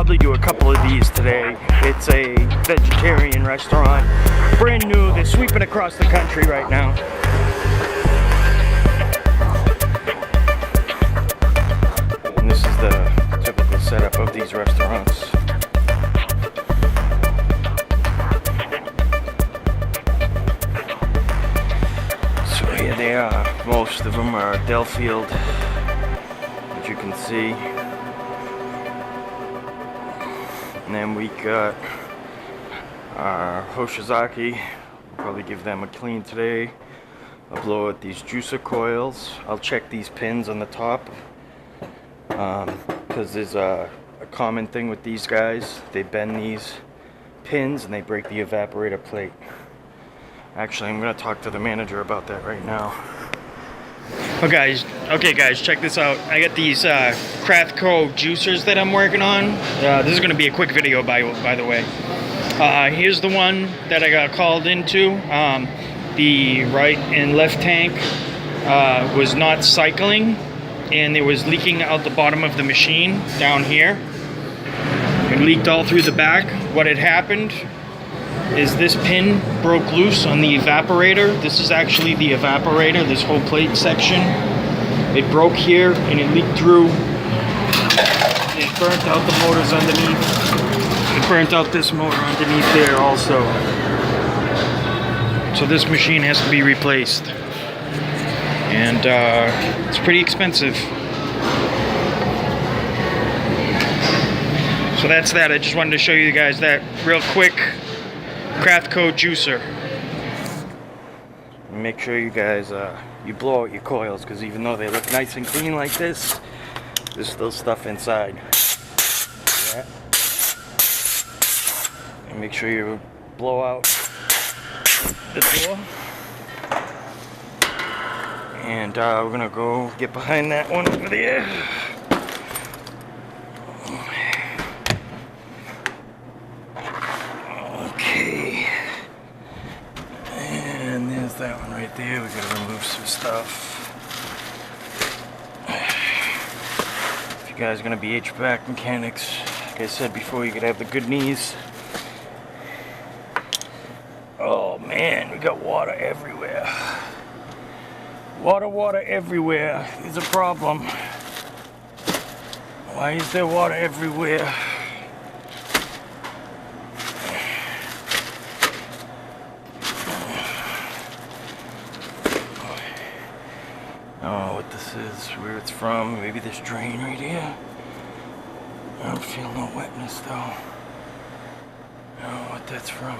probably do a couple of these today. It's a vegetarian restaurant, brand new. They're sweeping across the country right now. And this is the typical setup of these restaurants. So here they are. Most of them are Delafield, as you can see. And then we got our Hoshizaki. We'll probably give them a clean today. I'll blow out these juicer coils. I'll check these pins on the top. Because there's a common thing with these guys. They bend these pins and they break the evaporator plate. Actually, I'm going to talk to the manager about that right now. Okay guys, check this out. I got these Crathco juicers that I'm working on. This is going to be a quick video by the way. Here's the one that I got called into. The right and left tank was not cycling and it was leaking out the bottom of the machine down here. It leaked all through the back. What had happened is this pin broke loose on the evaporator. This is actually the evaporator, this whole plate section. It broke here and it leaked through. It burnt out the motors underneath. It burnt out this motor underneath there also. So this machine has to be replaced. And it's pretty expensive. So that's that. I just wanted to show you guys that real quick. Crathco juicer. Make sure you guys you blow out your coils, because even though they look nice and clean like this, there's still stuff inside. Yeah. And make sure you blow out the door. And we're gonna go get behind that one over there. That one right there, we gotta remove some stuff. If you guys are gonna be HVAC mechanics, like I said before, you gotta have the good knees. Oh man, we got water everywhere. Water everywhere is a problem. Why is there water everywhere? Oh, what this is, where it's from. Maybe this drain right here. I don't feel no wetness though. I don't know what that's from.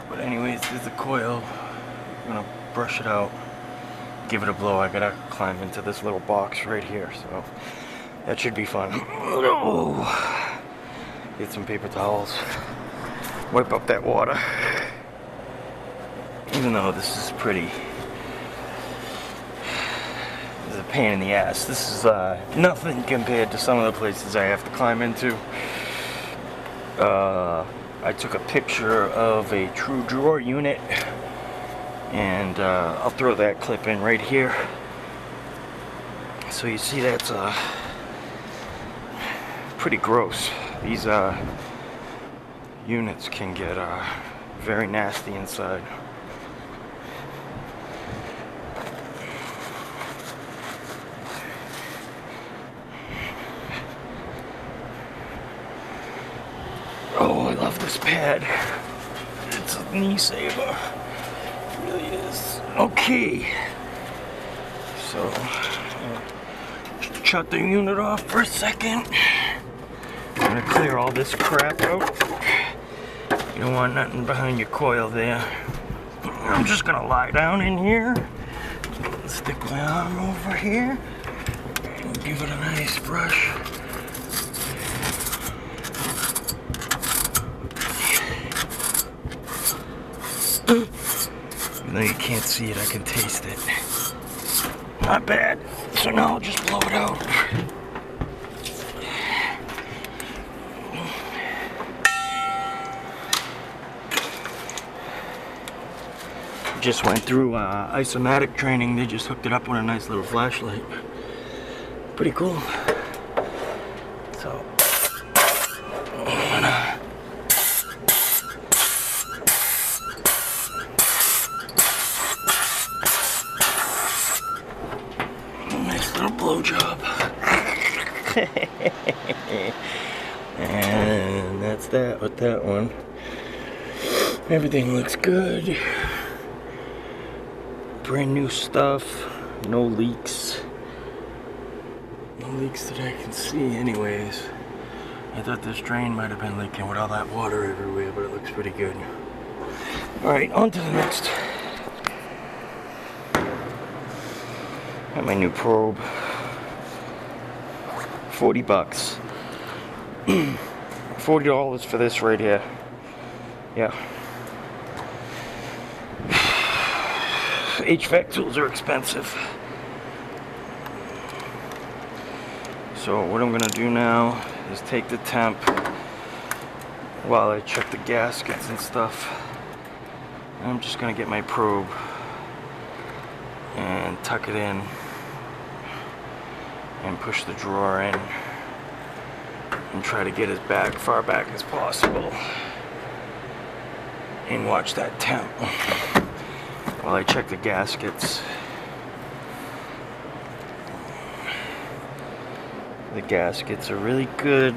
But anyways, there's a coil. I'm gonna brush it out, give it a blow. I gotta climb into this little box right here, so that should be fun. Oh. Get some paper towels. Wipe up that water. Even though this is pretty, a pain in the ass. This is nothing compared to some of the places I have to climb into. I took a picture of a true drawer unit, and I'll throw that clip in right here. So you see that's pretty gross. These units can get very nasty inside. Oh, I love this pad. It's a knee saver. It really is. Okay. So, shut the unit off for a second. I'm gonna clear all this crap out. You don't want nothing behind your coil there. I'm just gonna lie down in here. Stick my arm over here. And give it a nice brush. Even though you can't see it, I can taste it. Not bad. So now I'll just blow it out. Just went through isomatic training. They just hooked it up with a nice little flashlight. Pretty cool. So at that one. Everything looks good. Brand new stuff. No leaks. No leaks that I can see anyways. I thought this drain might have been leaking with all that water everywhere, but it looks pretty good. Alright, on to the next. Got my new probe. 40 bucks. $40 for this right here. Yeah. HVAC tools are expensive. So what I'm gonna do now is take the temp while I check the gaskets and stuff. I'm just gonna get my probe and tuck it in and push the drawer in and try to get as far back as possible and watch that temp while I check the gaskets. The gaskets are really good.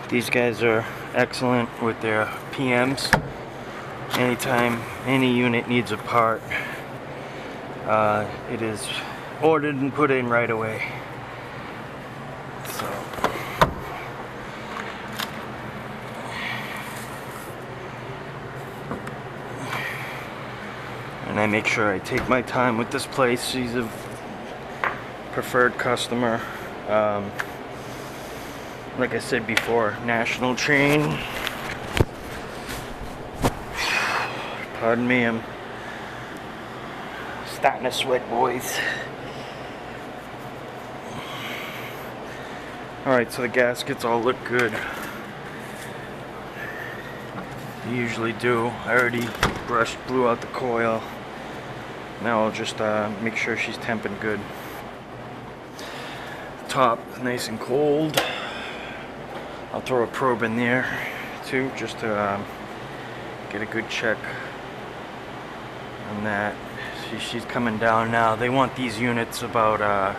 These guys are excellent with their PMs. Anytime any unit needs a part, it is ordered and put in right away. So and I make sure I take my time with this place. She's a preferred customer. Like I said before, national chain. Pardon me, I'm starting to sweat, boys. Alright, so the gaskets all look good. They usually do. I already blew out the coil. Now I'll just make sure she's temping good. Top nice and cold. I'll throw a probe in there too, just to get a good check on that. She's coming down now. They want these units about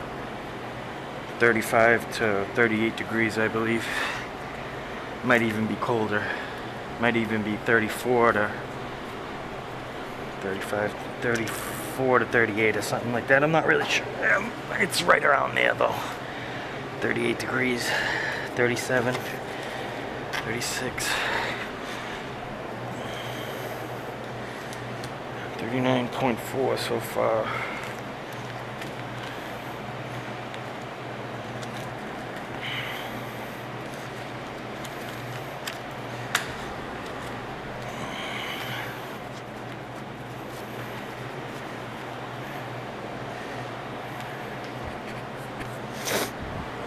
35 to 38 degrees, I believe. Might even be colder. Might even be 34 to 38 or something like that. I'm not really sure. It's right around there though. 38 degrees, 37, 36, 39.4 so far.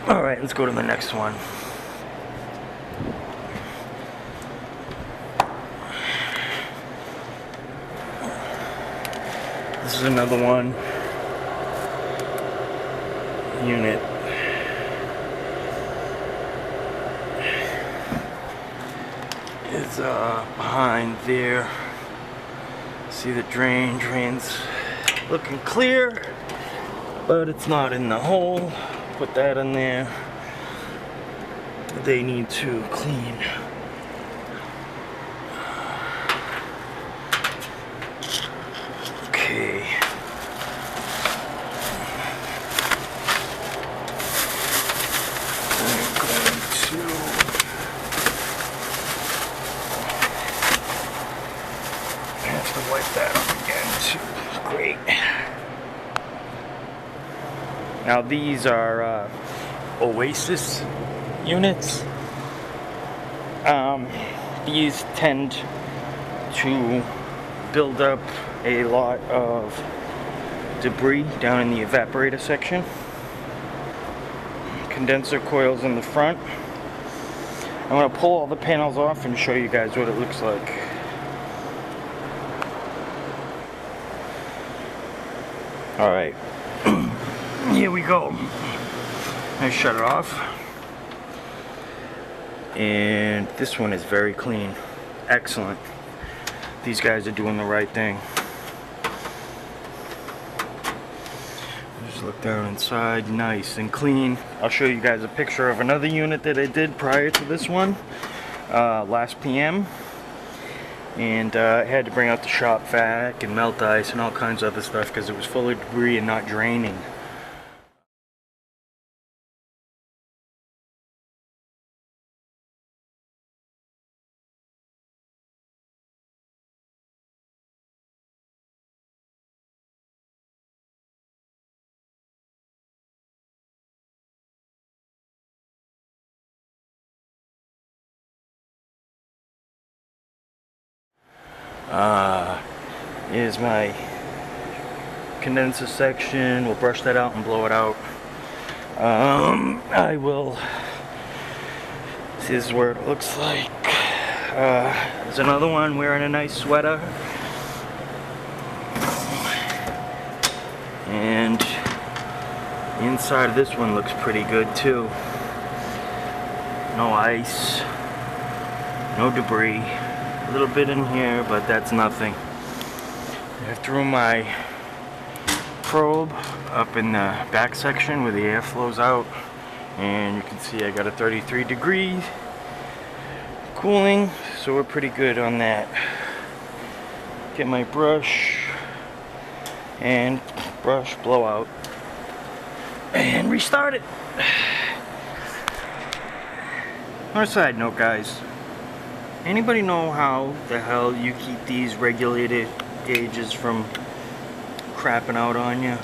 Alright, let's go to the next one. This is another one. Unit. It's behind there. See the drain's looking clear, but it's not in the hole. Put that in there. They need to clean. Okay. I'm going to have to wipe that up again too. Great. Now these are Oasis units. These tend to build up a lot of debris down in the evaporator section. Condenser coils in the front. I'm going to pull all the panels off and show you guys what it looks like. Alright. Here we go. I shut it off. And this one is very clean. Excellent. These guys are doing the right thing. Just look down inside, nice and clean. I'll show you guys a picture of another unit that I did prior to this one. Last PM. And I had to bring out the shop vac and melt ice and all kinds of other stuff because it was full of debris and not draining. Here's my condenser section. We'll brush that out and blow it out. I will. This is where it looks like. There's another one wearing a nice sweater. And the inside of this one looks pretty good too. No ice, no debris. A little bit in here, but that's nothing. I threw my probe up in the back section where the air flows out, and you can see I got a 33 degree cooling, so we're pretty good on that. Get my brush and brush, blow out, and restart it. On a side note, guys, anybody know how the hell you keep these regulated gauges from crapping out on you?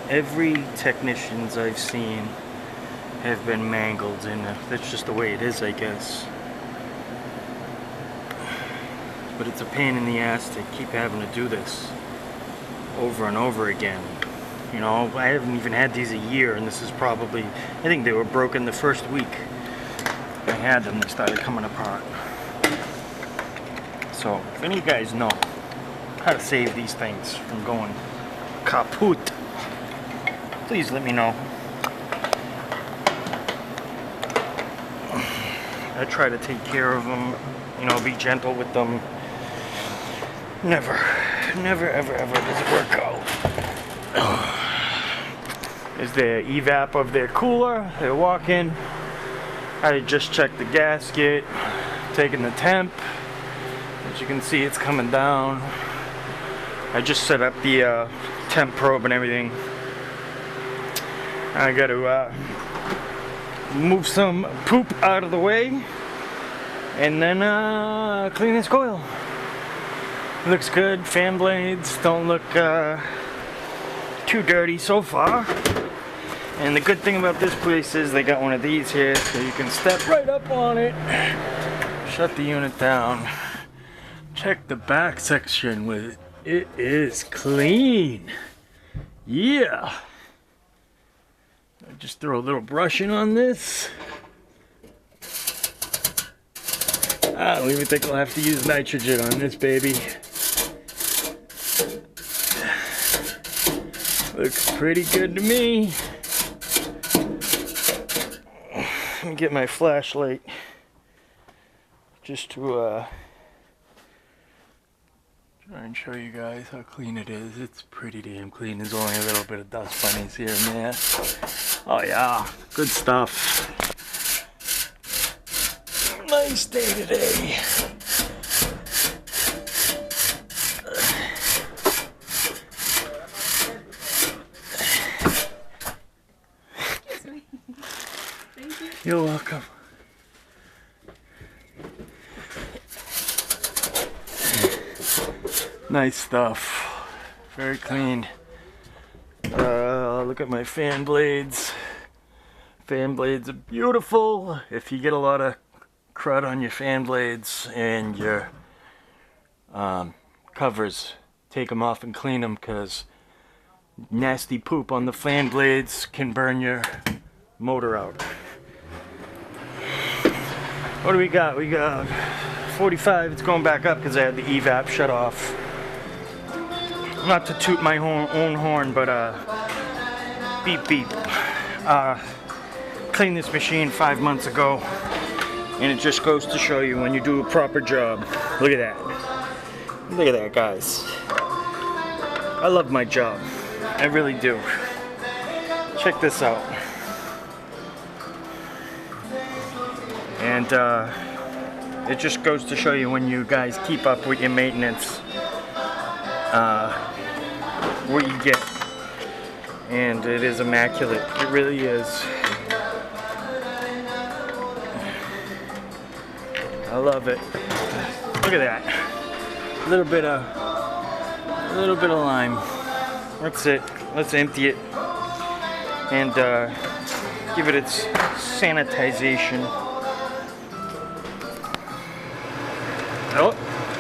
Every technicians I've seen have been mangled, and that's just the way it is, I guess. But it's a pain in the ass to keep having to do this over and over again. You know, I haven't even had these a year, and this is probably, I think they were broken the first week I had them. They started coming apart. So if any of you guys know how to save these things from going kaput, please let me know. I try to take care of them, you know, be gentle with them. Never ever does it work out. Is the evap of their cooler, their walk-in. I just checked the gasket, taking the temp. As you can see, it's coming down. I just set up the temp probe and everything. I got to move some poop out of the way and then clean this coil. Looks good. Fan blades don't look too dirty so far. And the good thing about this place is they got one of these here, so you can step right up on it, shut the unit down. Check the back section with it. It is clean. Yeah. I just throw a little brushing on this. I don't even think I'll have to use nitrogen on this baby. Looks pretty good to me. Let me get my flashlight just to try and show you guys how clean it is. It's pretty damn clean. There's only a little bit of dust bunnies here and there. Oh yeah, good stuff. Nice day today. You're welcome. Nice stuff. Very clean. Look at my fan blades. Fan blades are beautiful. If you get a lot of crud on your fan blades and your covers, take them off and clean them, because nasty poop on the fan blades can burn your motor out. What do we got? We got 45. It's going back up because I had the evap shut off. Not to toot my own horn, but beep beep. Cleaned this machine 5 months ago, and it just goes to show you when you do a proper job. Look at that. Look at that, guys. I love my job. I really do. Check this out. And it just goes to show you when you guys keep up with your maintenance, what you get. And it is immaculate. It really is. I love it. Look at that. A little bit of lime. That's it. Let's empty it and give it its sanitization. Oh,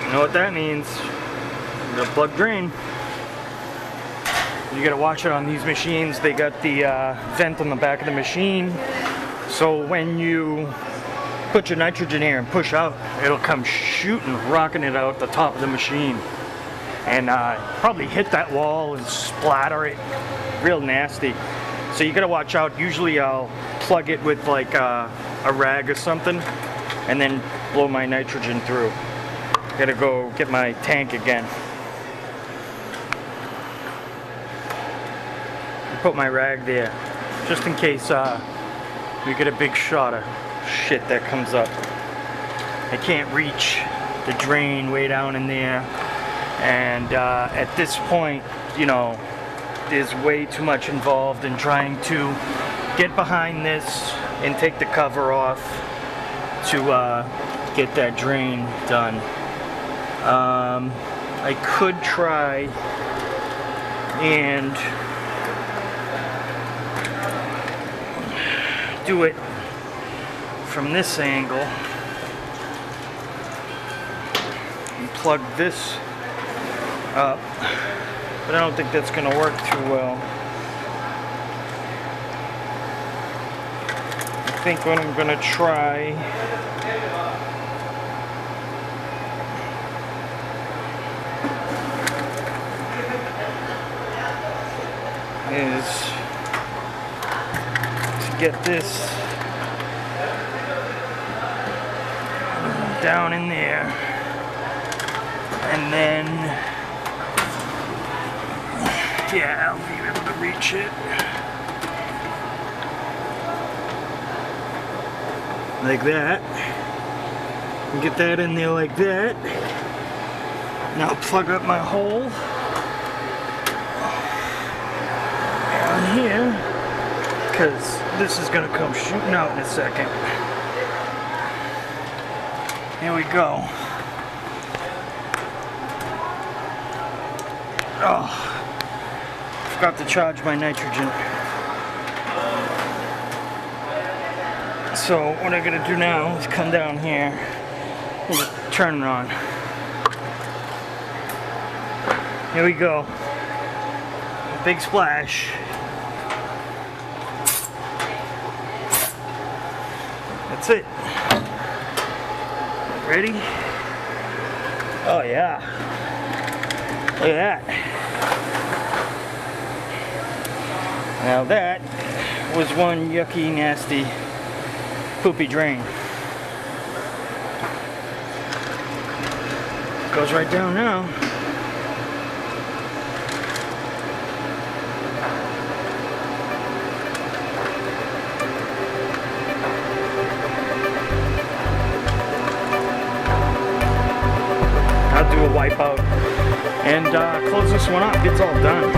you know what that means? The plug drain. You gotta watch it on these machines. They got the vent on the back of the machine, so when you put your nitrogen here and push out, it'll come shooting, rocking it out the top of the machine, and probably hit that wall and splatter it real nasty. So you gotta watch out. Usually I'll plug it with like a rag or something and then blow my nitrogen through. Gotta go get my tank again. Put my rag there just in case we get a big shot of shit that comes up. I can't reach the drain way down in there, and at this point, you know, there's way too much involved in trying to get behind this and take the cover off to get that drain done. I could try and do it from this angle and plug this up, but I don't think that's going to work too well. I think what I'm going to try is get this down in there, and then yeah, I'll be able to reach it like that, and get that in there like that. Now plug up my hole down here, because this is going to come shooting out in a second. Here we go. Oh, forgot to charge my nitrogen. So what I'm going to do now is come down here and just turn it on. Here we go. Big splash. That's it. Ready? Oh yeah. Look at that. Now that was one yucky, nasty, poopy drain. Goes right down now. I'll do a wipeout and close this one up. It's all done.